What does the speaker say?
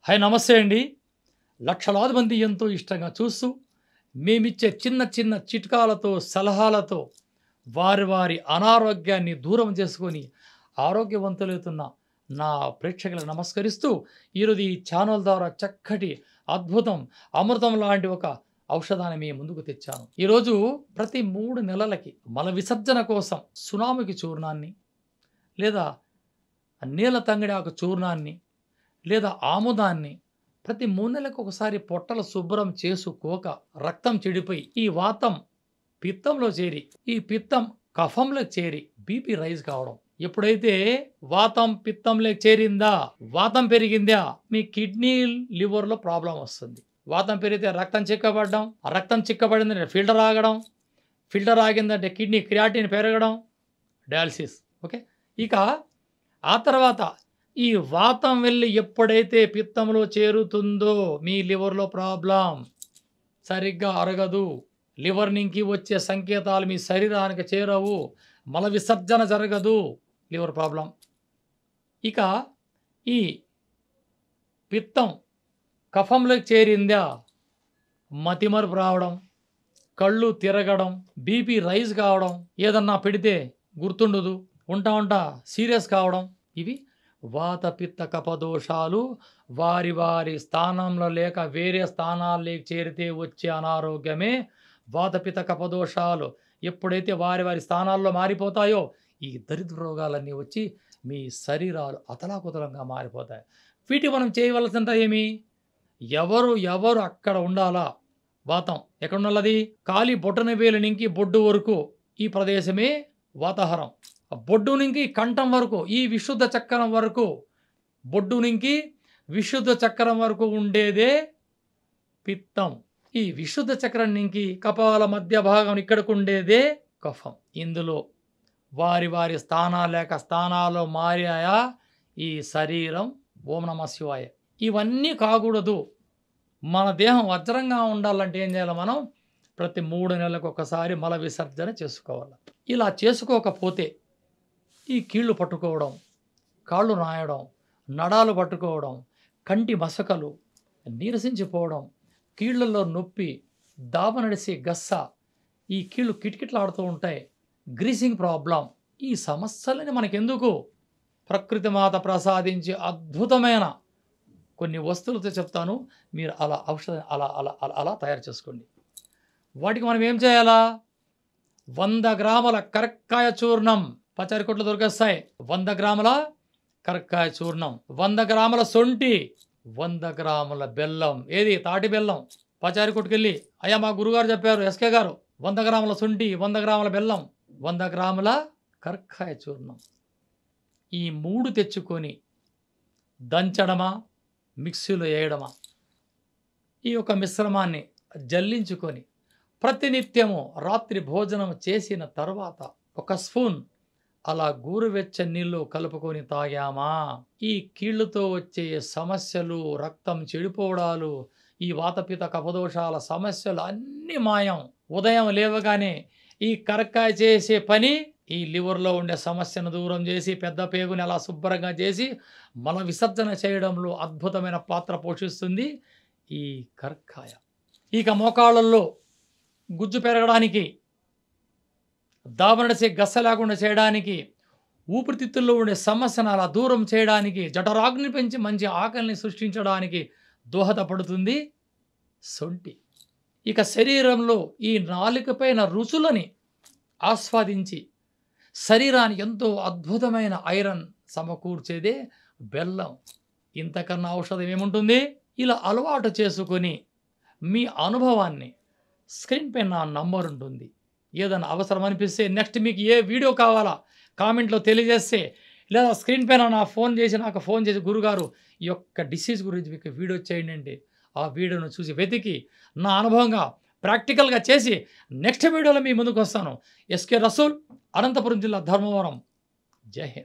Hi నమస్తే అండి. లక్షలాది మంది ఎంతో ఇష్టంగా చూస్తూ, మేమిచ్చే చిన్న చిన్న చిట్కాలతో, సలహాలతో వారి వారి అనారోగ్యాన్ని దూరం చేసుకొని ఆరోగ్యవంతులవుతున్న నా ప్రేక్షకులకు నమస్కరిస్తూ, ఈరోజు ఈ ఛానల్ ద్వారా చక్కటి అద్భుతం, అమృతం లాంటి ఒక ఔషధాన్ని మీ ముందుకు తెచ్చాను. ఈరోజు ప్రతి 3 నెలలకి మల విసర్జన కోసం సునామికి చూర్ణాన్ని, లేదా నీల తంగిడి ఆకు చూర్ణాన్ని, లేదా ఆముదాన్ని ప్రతి 3 నెలలకు ఒకసారి పొట్టలు శుభ్రం చేసుకోక రక్తం చెడిపోయి ఈ వాతం పిత్తంలో చేరి, ఈ పిత్తం కఫంలో చేరి బీపీ రైజ్ కావడం. ఎప్పుడైతే వాతం పిత్తంలో చేరిందా, వాతం పెరిగిందా, మీ కిడ్నీ లివర్లో ప్రాబ్లం వస్తుంది. వాతం పెరిగితే రక్తం చిక్కబడడం, ఆ రక్తం చిక్కబడిందంటే ఫిల్టర్ ఆగడం, ఫిల్టర్ ఆగిందంటే కిడ్నీ క్రియాటిన్ పెరగడం, డయాలసిస్. ఓకే, ఇక ఆ తర్వాత ఈ వాతం వెళ్ళి ఎప్పుడైతే పిత్తంలో చేరుతుందో మీ లివర్లో ప్రాబ్లం, సరిగ్గా అరగదు, లివర్ నుంచి వచ్చే సంకేతాలు మీ శరీరానికి చేరవు, మల విసర్జన జరగదు, లివర్ ప్రాబ్లం. ఇక ఈ పిత్తం కఫంలోకి చేరిందా, మతిమరుపు రావడం, కళ్ళు తిరగడం, బీపీ రైజ్ కావడం, ఏదన్నా పెడితే గుర్తుండదు, ఉంటా సీరియస్ కావడం, ఇవి వాత పిత్త కపదోషాలు. వారి వారి స్థానంలో లేక వేరే స్థానాల్లోకి చేరితే వచ్చే అనారోగ్యమే వాత పిత్త కపదోషాలు. ఎప్పుడైతే వారి వారి స్థానాల్లో మారిపోతాయో ఈ దరిద్ర రోగాలన్నీ వచ్చి మీ శరీరాలు అతలాకుతలంగా మారిపోతాయి. వీటి మనం చేయవలసింది ఏమి, ఎవరు అక్కడ ఉండాలా. వాతం ఎక్కడ ఉండాలది, కాలి బొట్టన వేలు నుంచి బొడ్డు వరకు ఈ ప్రదేశమే వాతాహారం. బొడ్డు నుంచి కంఠం వరకు, ఈ విశుద్ధ చక్రం వరకు, బొడ్డు నుంచి విశుద్ధ చక్రం వరకు ఉండేదే పిత్తం. ఈ విశుద్ధ చక్రం నుంచి కపాల మధ్య భాగం ఇక్కడికి ఉండేదే కఫం. ఇందులో వారి వారి స్థానాలు లేక స్థానాలు మారాయా ఈ శరీరం. ఓం నమః శివాయ. ఇవన్నీ కాకూడదు. మన దేహం వజ్రంగా ఉండాలంటే ఏం చేయాలి, మనం ప్రతి 3 నెలలకు ఒకసారి మల విసర్జన చేసుకోవాలి. ఇలా చేసుకోకపోతే ఈ కీళ్ళు పట్టుకోవడం, కాళ్ళు నాయడం, నడాలు పట్టుకోవడం, కంటి మసకలు, నీరసించిపోవడం, కీళ్ళల్లో నొప్పి, దాబ నడిసే గస్స, ఈ కీళ్ళు కిటకిటలాడుతూ ఉంటాయి, గ్రీసింగ్ ప్రాబ్లం, ఈ సమస్యలని మనకెందుకు, ప్రకృతి మాత ప్రసాదించే అద్భుతమైన కొన్ని వస్తువులతో చెప్తాను. మీరు అలా ఔషధం అలా తయారు చేసుకోండి. వాటికి మనం ఏం చేయాలా, 100 గ్రాముల కరక్కాయ చూర్ణం పచారి కొట్లు దొరికేస్తాయి. 100 గ్రాముల కరక్కాయ చూర్ణం, 100 గ్రాముల సొంటి, 100 గ్రాముల బెల్లం, ఏది తాటి బెల్లం. పచారి కొట్టుకెళ్ళి, అయ్యా మా గురుగారు చెప్పారు ఎస్కే గారు, 100 గ్రాముల సొంటి, 100 గ్రాముల బెల్లం, 100 గ్రాముల కరక్కాయ చూర్ణం, ఈ 3 తెచ్చుకొని దంచడమా, మిక్సీలో వేయడమా, ఈ యొక్క మిశ్రమాన్ని జల్లించుకొని ప్రతినిత్యము రాత్రి భోజనం చేసిన తర్వాత 1 స్పూన్ అలా గోరువెచ్చని నీళ్ళు కలుపుకొని తాగామా, ఈ కీళ్ళతో వచ్చే సమస్యలు, రక్తం చెడిపోవడాలు, ఈ వాతపిత కఫదోషాల సమస్యలు అన్నీ మాయం. ఉదయం లేవగానే ఈ కరక్కాయ చేసే పని ఈ లివర్లో ఉండే సమస్యను దూరం చేసి, పెద్ద పేగుని అలా శుభ్రంగా చేసి మల విసర్జన చేయడంలో అద్భుతమైన పాత్ర పోషిస్తుంది ఈ కరక్కాయ. ఇక మోకాళ్ళల్లో గుజ్జు పెరగడానికి, దాబనడిసే గస్స లేకుండా చేయడానికి, ఊపిరితిత్తుల్లో ఉండే సమస్యను అలా దూరం చేయడానికి, జఠరాగ్ని పెంచి మంచి ఆకలిని సృష్టించడానికి దోహదపడుతుంది సొంటి. ఇక శరీరంలో ఈ నాలుకపైన రుచులని ఆస్వాదించి శరీరానికి ఎంతో అద్భుతమైన ఐరన్ సమకూర్చేదే బెల్లం. ఇంతకన్నా ఔషధం ఏముంటుంది. ఇలా అలవాటు చేసుకొని మీ అనుభవాన్ని స్క్రీన్ పైన నా నంబర్ ఉంటుంది, ఏదైనా అవసరం అనిపిస్తే, నెక్స్ట్ మీకు ఏ వీడియో కావాలా కామెంట్లో తెలియజేస్తే, లేదా స్క్రీన్ పైన నాకు ఫోన్ చేసి గురుగారు ఈ యొక్క డిసీజ్ గురించి మీకు వీడియో చేయండి అంటే ఆ వీడియోను చూసి వెతికి నా అనుభవంగా ప్రాక్టికల్గా చేసి నెక్స్ట్ వీడియోలో మీ ముందుకు వస్తాను. ఎస్కే రసూల్, అనంతపురం జిల్లా, ధర్మవరం. జై హింద్.